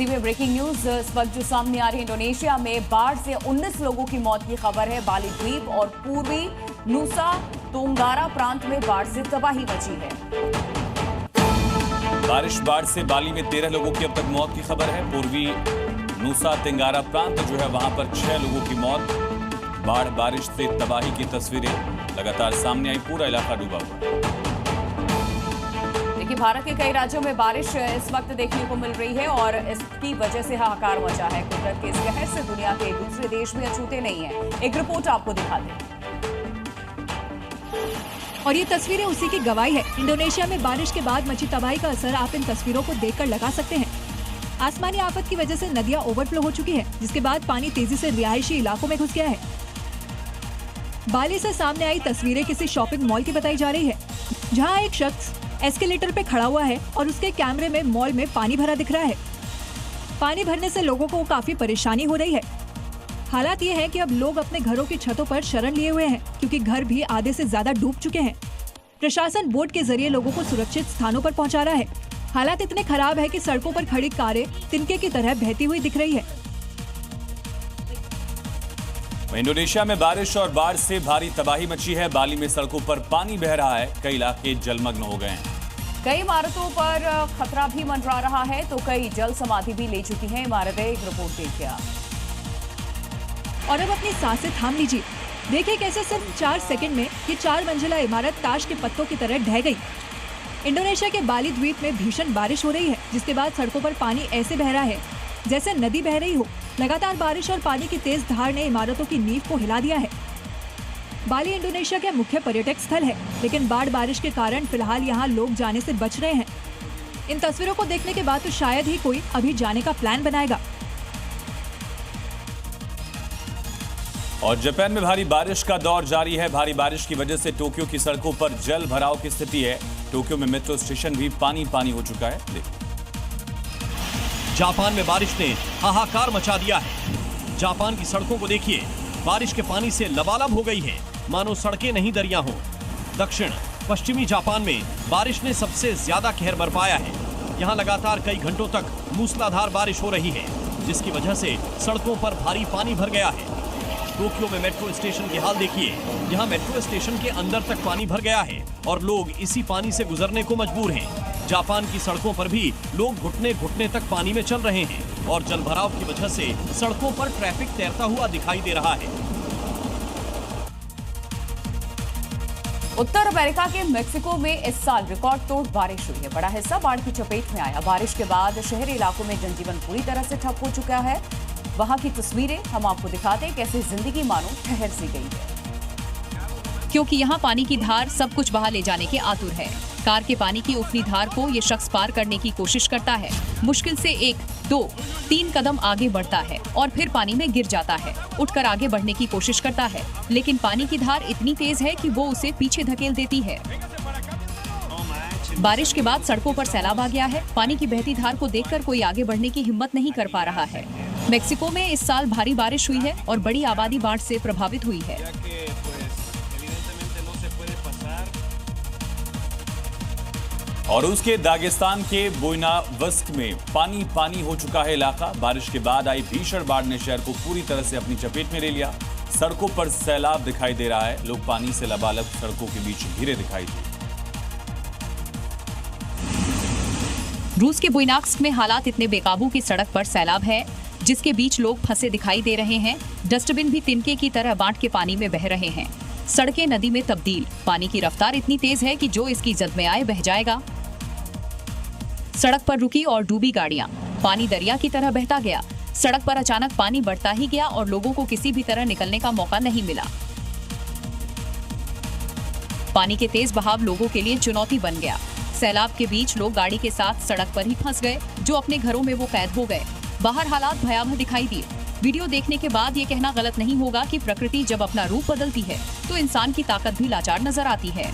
तेजी में breaking news इस वक्त जो सामने आ रही है, इंडोनेशिया में बाढ़ से 19 लोगों की मौत की खबर है। बाली द्वीप और पूर्वी नुसा तोंगारा प्रांत में बाढ़ से तबाही मची है। बाढ़ से बाली में 13 लोगों की अब तक मौत की खबर है। पूर्वी नुसा तेंगारा प्रांत जो है वहां पर 6 लोगों की मौत। बारिश से तबाही की तस्वीरें लगातार सामने आई, पूरा इलाका डूबा हुआ। देखिए, भारत के कई राज्यों में बारिश इस वक्त देखने को मिल रही है और इसकी वजह से हाहाकार मचा है। कुदरत के इस कहर से दुनिया के दूसरे देश भी अछूते नहीं है। एक रिपोर्ट आपको दिखाते हैं और ये तस्वीरें उसी की गवाही है। इंडोनेशिया में बारिश के बाद मची तबाही का असर आप इन तस्वीरों को देखकर लगा सकते हैं। आसमानी आफत की वजह से नदियां ओवरफ्लो हो चुकी है, जिसके बाद पानी तेजी से रिहायशी इलाकों में घुस गया है। बाली से सामने आई तस्वीरें किसी शॉपिंग मॉल की बताई जा रही है, जहां एक शख्स एस्केलेटर पे खड़ा हुआ है और उसके कैमरे में मॉल में पानी भरा दिख रहा है। पानी भरने से लोगों को काफी परेशानी हो रही है। हालात ये है कि अब लोग अपने घरों की छतों पर शरण लिए हुए हैं, क्योंकि घर भी आधे से ज्यादा डूब चुके हैं। प्रशासन बोट के जरिए लोगों को सुरक्षित स्थानों पर पहुंचा रहा है। हालात इतने खराब है कि सड़कों पर खड़ी कारें तिनके की तरह बहती हुई दिख रही है। इंडोनेशिया में बारिश और बाढ़ से भारी तबाही मची है। बाली में सड़कों पर पानी बह रहा है, कई इलाके जलमग्न हो गए हैं। कई इमारतों पर खतरा भी मंडरा रहा है, तो कई जल समाधि भी ले चुकी हैं इमारतें। एक रिपोर्ट देखिए और अब अपनी सांसें थाम लीजिए। देखिए कैसे सिर्फ 4 सेकंड में ये 4 मंजिला इमारत ताश के पत्तों की तरह ढह गई। इंडोनेशिया के बाली द्वीप में भीषण बारिश हो रही है, जिसके बाद सड़कों पर पानी ऐसे बह रहा है जैसे नदी बह रही हो। लगातार बारिश और पानी की तेज धार ने इमारतों की नींव को हिला दिया है। बाली इंडोनेशिया का मुख्य पर्यटक स्थल है, लेकिन बारिश के कारण फिलहाल यहाँ लोग जाने से बच रहे हैं। इन तस्वीरों को देखने के बाद तो शायद ही कोई अभी जाने का प्लान बनाएगा। और जापान में भारी बारिश का दौर जारी है। भारी बारिश की वजह से टोक्यो की सड़कों पर जल भराव की स्थिति है। टोक्यो में मेट्रो स्टेशन भी पानी हो चुका है। जापान में बारिश ने हाहाकार मचा दिया है। जापान की सड़कों को देखिए, बारिश के पानी से लबालब हो गई है, मानो सड़कें नहीं दरिया हों। दक्षिण पश्चिमी जापान में बारिश ने सबसे ज्यादा कहर बरपाया है। यहाँ लगातार कई घंटों तक मूसलाधार बारिश हो रही है, जिसकी वजह से सड़कों पर भारी पानी भर गया है। टोक्यो में मेट्रो स्टेशन के हाल देखिए, यहाँ मेट्रो स्टेशन के अंदर तक पानी भर गया है और लोग इसी पानी से गुजरने को मजबूर हैं। जापान की सड़कों पर भी लोग घुटने घुटने तक पानी में चल रहे हैं और जलभराव की वजह से सड़कों पर ट्रैफिक तैरता हुआ दिखाई दे रहा है। उत्तर अमेरिका के मेक्सिको में इस साल रिकॉर्ड तोड़ बारिश हुई है। बड़ा हिस्सा बाढ़ की चपेट में आया। बारिश के बाद शहरी इलाकों में जनजीवन पूरी तरह से ठप हो चुका है। वहां की तस्वीरें हम आपको दिखाते हैं, कैसे जिंदगी मानो ठहर सी गई है, क्योंकि यहाँ पानी की धार सब कुछ बहा ले जाने के आतुर है। कार के पानी की उफनी धार को ये शख्स पार करने की कोशिश करता है। मुश्किल से 1, 2, 3 कदम आगे बढ़ता है और फिर पानी में गिर जाता है। उठकर आगे बढ़ने की कोशिश करता है, लेकिन पानी की धार इतनी तेज है कि वो उसे पीछे धकेल देती है। बारिश के बाद सड़कों पर सैलाब आ गया है। पानी की बहती धार को देखकर कोई आगे बढ़ने की हिम्मत नहीं कर पा रहा है। मेक्सिको में इस साल भारी बारिश हुई है और बड़ी आबादी बाढ़ से प्रभावित हुई है। और उसके दागिस्तान के बुएनावस्क में पानी हो चुका है इलाका। बारिश के बाद आई भीषण बाढ़ ने शहर को पूरी तरह से अपनी चपेट में ले लिया। सड़कों पर सैलाब दिखाई दे रहा है। लोग पानी से लबालब सड़कों के बीच घिरे दिखाई दिए। रूस के बुएनावस्क में हालात इतने बेकाबू की सड़क पर सैलाब है, जिसके बीच लोग फंसे दिखाई दे रहे हैं। डस्टबिन भी तिनके की तरह बांट के पानी में बह रहे हैं। सड़कें नदी में तब्दील। पानी की रफ्तार इतनी तेज है कि जो इसकी जद में आए बह जाएगा। सड़क पर रुकी और डूबी गाड़ियां। पानी दरिया की तरह बहता गया। सड़क पर अचानक पानी बढ़ता ही गया और लोगों को किसी भी तरह निकलने का मौका नहीं मिला। पानी के तेज बहाव लोगों के लिए चुनौती बन गया। सैलाब के बीच लोग गाड़ी के साथ सड़क पर ही फंस गए। जो अपने घरों में वो कैद हो गए। बाहर हालात भयावह दिखाई दिए। वीडियो देखने के बाद ये कहना गलत नहीं होगा कि प्रकृति जब अपना रूप बदलती है तो इंसान की ताकत भी लाचार नजर आती है।